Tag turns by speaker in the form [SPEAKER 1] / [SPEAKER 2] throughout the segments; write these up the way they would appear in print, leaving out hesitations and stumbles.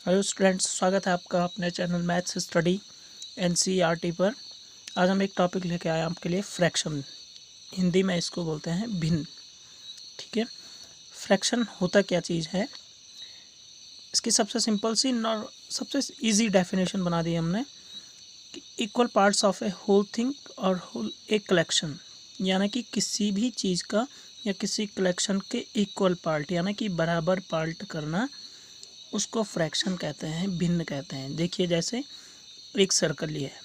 [SPEAKER 1] Hello students, स्वागत है आपका अपने चैनल मैथ्स स्टडी एनसीईआरटी पर। आज हम एक टॉपिक लेके आए आपके लिए, फ्रैक्शन। हिंदी में इसको बोलते हैं भिन्न। ठीक है, फ्रैक्शन होता क्या चीज़ है, इसकी सबसे सिंपल सी और सबसे इजी डेफिनेशन बना दी हमने कि equal parts of a whole thing और होल ए कलेक्शन, यानी कि किसी भी चीज़ का या किसी कलेक्शन के इक्वल पार्ट यानी कि बराबर पार्ट करना, उसको फ्रैक्शन कहते हैं, भिन्न कहते हैं। देखिए, जैसे एक सर्कल लिया है,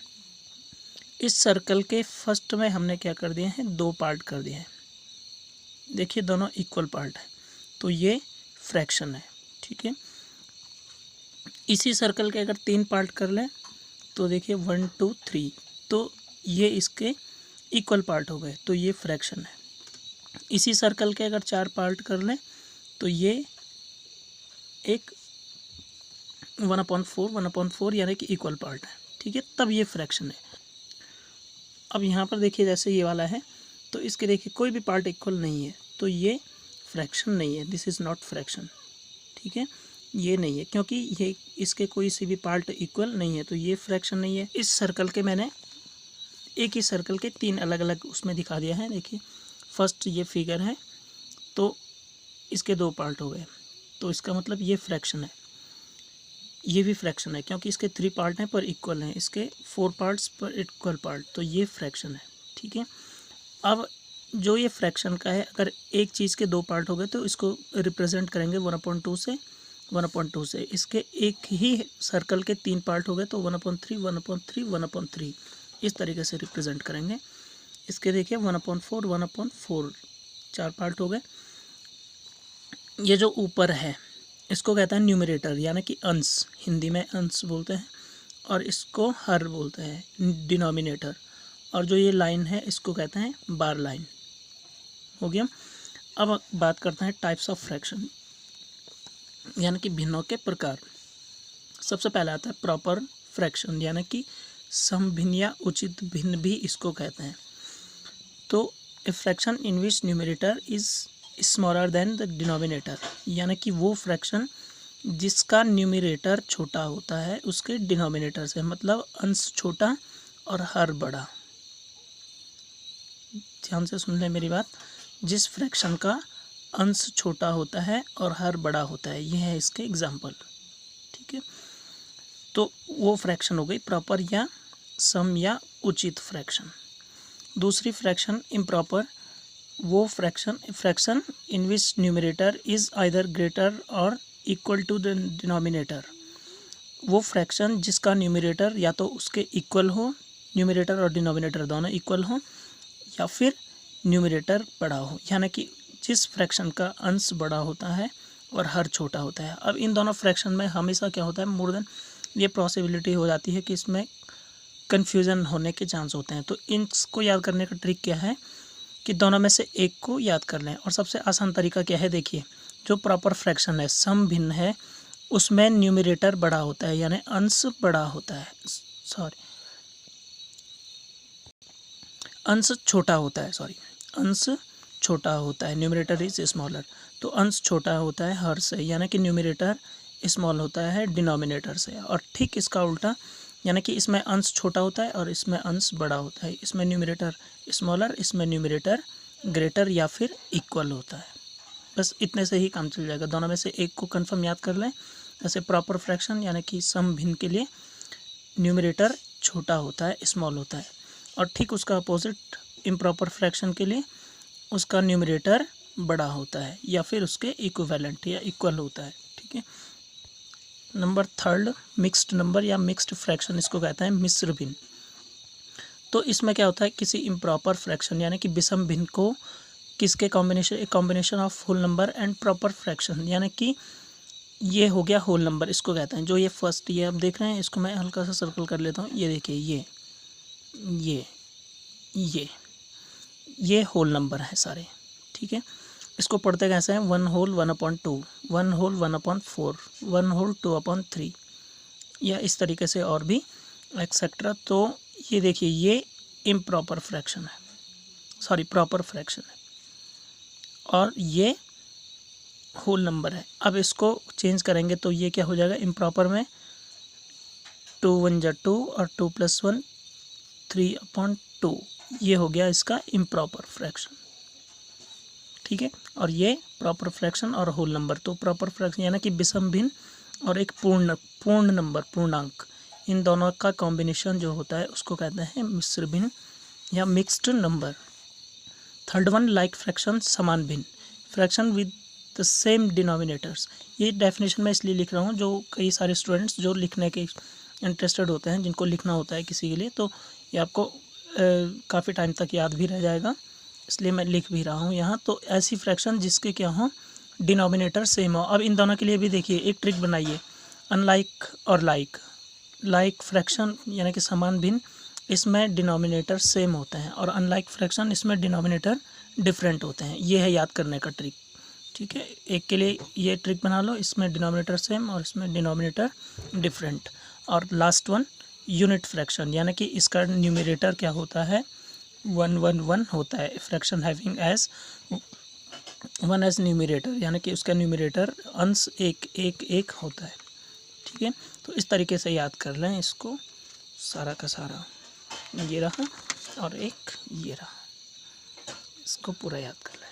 [SPEAKER 1] इस सर्कल के फर्स्ट में हमने क्या कर दिए हैं, दो पार्ट कर दिए हैं। देखिए, दोनों इक्वल पार्ट है, तो ये फ्रैक्शन है। ठीक है, इसी सर्कल के अगर तीन पार्ट कर लें तो देखिए 1 2 3, तो ये इसके इक्वल पार्ट हो गए, तो ये फ्रैक्शन है। इसी सर्कल के अगर चार पार्ट कर लें तो ये एक 1/4 यानी कि इक्वल पार्ट है। ठीक है, तब ये फ्रैक्शन है। अब यहाँ पर देखिए, जैसे ये वाला है तो इसके देखिए कोई भी पार्ट इक्वल नहीं है, तो ये फ्रैक्शन नहीं है, दिस इज़ नॉट फ्रैक्शन। ठीक है, ये नहीं है क्योंकि ये इसके कोई सी भी पार्ट इक्वल नहीं है, तो ये फ्रैक्शन नहीं है। इस सर्कल के मैंने एक ही सर्कल के तीन अलग अलग उसमें दिखा दिया है। देखिए, फर्स्ट ये फिगर है, तो इसके दो पार्ट हो गए, तो इसका मतलब ये फ्रैक्शन है। ये भी फ्रैक्शन है क्योंकि इसके थ्री पार्ट हैं पर इक्वल हैं, इसके फोर पार्ट्स पर इक्वल पार्ट, तो ये फ्रैक्शन है। ठीक है, अब जो ये फ्रैक्शन का है, अगर एक चीज़ के दो पार्ट हो गए तो इसको रिप्रेजेंट करेंगे 1/2 से 1/2 से। इसके एक ही सर्कल के तीन पार्ट हो गए तो 1/3 1/3 1/3 इस तरीके से रिप्रेजेंट करेंगे। इसके देखिए 1/4 1/4 चार पार्ट हो गए। ये जो ऊपर है इसको कहते हैं न्यूमरेटर यानी कि अंश, हिंदी में अंश बोलते हैं, और इसको हर बोलते हैं डिनोमिनेटर। और जो ये लाइन है इसको कहते हैं बार लाइन। हो गया। अब बात करते हैं टाइप्स ऑफ फ्रैक्शन यानी कि भिन्नों के प्रकार। सबसे पहला आता है प्रॉपर फ्रैक्शन यानी कि समभिन्न या उचित भिन्न भी इसको कहते हैं। तो a fraction in which numerator is smaller than the denominator, यानी कि वो फ्रैक्शन जिसका न्यूमरेटर छोटा होता है उसके डिनोमिनेटर से, मतलब अंश छोटा और हर बड़ा। ध्यान से सुन लें मेरी बात, जिस फ्रैक्शन का अंश छोटा होता है और हर बड़ा होता है, ये है इसके एग्जाम्पल। ठीक है, तो वो फ्रैक्शन हो गई प्रॉपर या सम या उचित फ्रैक्शन। दूसरी फ्रैक्शन इम्प्रॉपर, वो fraction in which numerator is either greater और इक्वल टू द डिनोमिनेटर। वो फ्रैक्शन जिसका न्यूमरेटर या तो उसके इक्वल हो, न्यूमरेटर और डिनोमिनेटर दोनों इक्वल हो, या फिर न्यूमरेटर बड़ा हो, यानी कि जिस फ्रैक्शन का अंश बड़ा होता है और हर छोटा होता है। अब इन दोनों फ्रैक्शन में हमेशा क्या होता है, मोर देन ये पॉसिबिलिटी हो जाती है कि इसमें कन्फ्यूज़न होने के चांस होते हैं। तो इनको याद करने का ट्रिक क्या है कि दोनों में से एक को याद कर लें। और सबसे आसान तरीका क्या है, देखिए, जो प्रॉपर फ्रैक्शन है, सम भिन्न है, उसमें न्यूमरेटर बड़ा होता है यानी अंश बड़ा होता है, अंश छोटा होता है, अंश छोटा होता है, न्यूमरेटर इज स्मॉलर। तो अंश छोटा होता है हर से, यानी कि न्यूमरेटर स्मॉल होता है डिनोमिनेटर से। और ठीक इसका उल्टा, यानी कि इसमें अंश छोटा होता है और इसमें अंश बड़ा होता है, इसमें न्यूमरेटर स्मॉलर, इसमें न्यूमरेटर ग्रेटर या फिर इक्वल होता है। बस इतने से ही काम चल जाएगा, दोनों में से एक को कंफर्म याद कर लें। जैसे प्रॉपर फ्रैक्शन यानी कि सम भिन्न के लिए न्यूमरेटर छोटा होता है, स्मॉल होता है, और ठीक उसका अपोजिट इम्प्रॉपर फ्रैक्शन के लिए उसका न्यूमरेटर बड़ा होता है या फिर उसके इक्विवेलेंट या इक्वल होता है। ठीक है, नंबर थर्ड, मिक्स्ड नंबर या मिक्स्ड फ्रैक्शन, इसको कहते हैं मिश्र भिन्न। तो इसमें क्या होता है, किसी इम्प्रॉपर फ्रैक्शन यानी कि विषम भिन्न को किसके कॉम्बिनेशन, एक combination of whole number and proper fraction, यानी कि ये हो गया होल नंबर, इसको कहते हैं। जो ये फर्स्ट, ये आप देख रहे हैं, इसको मैं हल्का सा सर्कल कर लेता हूँ। ये देखिए, ये ये होल नंबर है सारे। ठीक है, इसको पढ़ते कैसे हैं, 1 होल 1/2, 1 होल 1/4, 1 होल 2/3, या इस तरीके से और भी एक्सेट्रा। तो ये देखिए, ये इम्प्रॉपर फ्रैक्शन है, प्रॉपर फ्रैक्शन है, और ये होल नंबर है। अब इसको चेंज करेंगे तो ये क्या हो जाएगा, इम्प्रॉपर में 2 1 जा 2 और 2 + 1 3/2, ये हो गया इसका इम्प्रॉपर फ्रैक्शन। ठीक है, और ये प्रॉपर फ्रैक्शन और होल नंबर। तो प्रॉपर फ्रैक्शन यानी कि विषम भिन्न और एक पूर्ण नंबर पूर्णांक, इन दोनों का कॉम्बिनेशन जो होता है उसको कहते हैं मिश्र भिन्न या mixed number. Third one, like fraction, समान भिन्न fraction with the same denominators. ये डेफिनेशन मैं इसलिए लिख रहा हूँ, जो कई सारे स्टूडेंट्स जो लिखने के इंटरेस्टेड होते हैं, जिनको लिखना होता है किसी के लिए, तो ये आपको काफ़ी टाइम तक याद भी रह जाएगा, इसलिए मैं लिख भी रहा हूँ यहाँ। तो ऐसी फ्रैक्शन जिसके क्या हो, डिनोमिनेटर सेम हो। अब इन दोनों के लिए भी देखिए एक ट्रिक बनाइए, अनलाइक और लाइक। लाइक फ्रैक्शन यानी कि समान भिन्न, इसमें डिनोमिनेटर सेम होते हैं, और अनलाइक फ्रैक्शन इसमें डिनोमिनेटर डिफरेंट होते हैं। ये है याद करने का ट्रिक। ठीक है, एक के लिए ये ट्रिक बना लो, इसमें डिनोमिनेटर सेम और इसमें डिनोमिनेटर डिफरेंट। और लास्ट वन, यूनिट फ्रैक्शन, यानी कि इसका न्यूमरेटर क्या होता है, 1 1 1 होता है। Fraction having as 1 as numerator, यानी कि उसका न्यूमरेटर अंश 1 1 1 होता है। ठीक है, तो इस तरीके से याद कर लें इसको, सारा का सारा ये रहा और एक ये रहा, इसको पूरा याद कर लें।